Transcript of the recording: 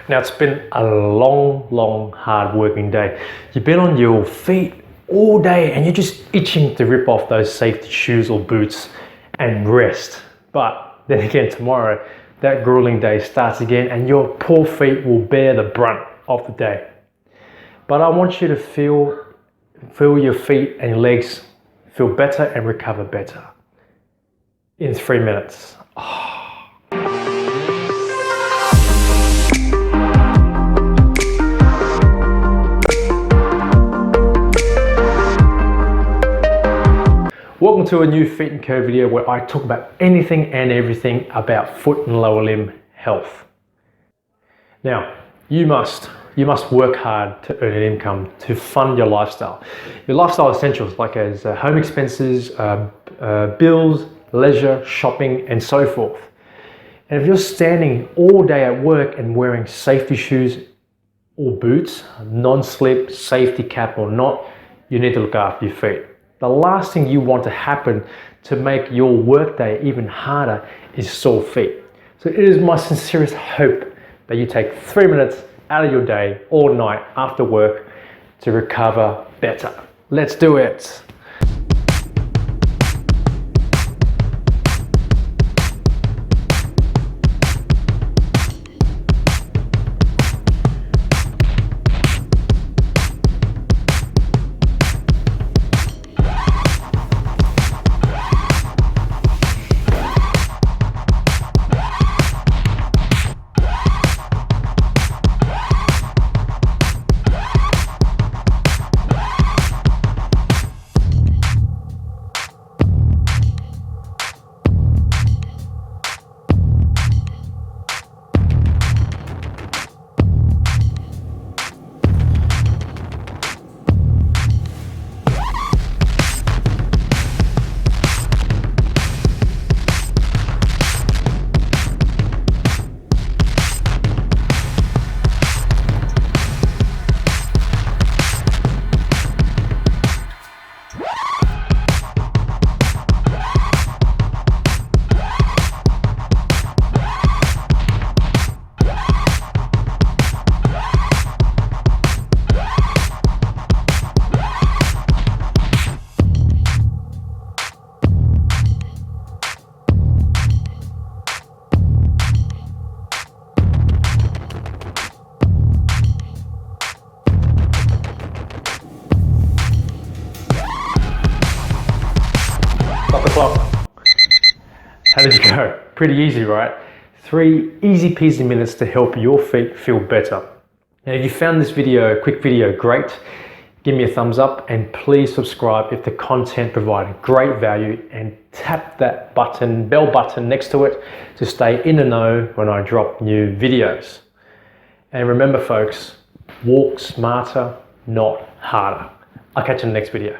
Now it's been a long, hard working day. You've been on your feet all day and you're just itching to rip off those safety shoes or boots and rest. But then again, tomorrow, that grueling day starts again and your poor feet will bear the brunt of the day. But I want you to feel your feet and your legs feel better and recover better in 3 minutes. Welcome to a new Feet and Co video where I talk about anything and everything about foot and lower limb health. Now, you must work hard to earn an income to fund your lifestyle. Your lifestyle essentials like as home expenses, bills, leisure, shopping, and so forth. And if you're standing all day at work and wearing safety shoes or boots, non-slip, safety cap or not, you need to look after your feet. The last thing you want to happen to make your workday even harder is sore feet. So it is my sincerest hope that you take 3 minutes out of your day or night after work to recover better. Let's do it. Stop the clock. How did you go? Pretty easy, right? 3 easy peasy minutes to help your feet feel better. Now, if you found this video, quick video, great. Give me a thumbs up and please subscribe if the content provided great value and tap that button, bell button next to it to stay in the know when I drop new videos. And remember folks, walk smarter, not harder. I'll catch you in the next video.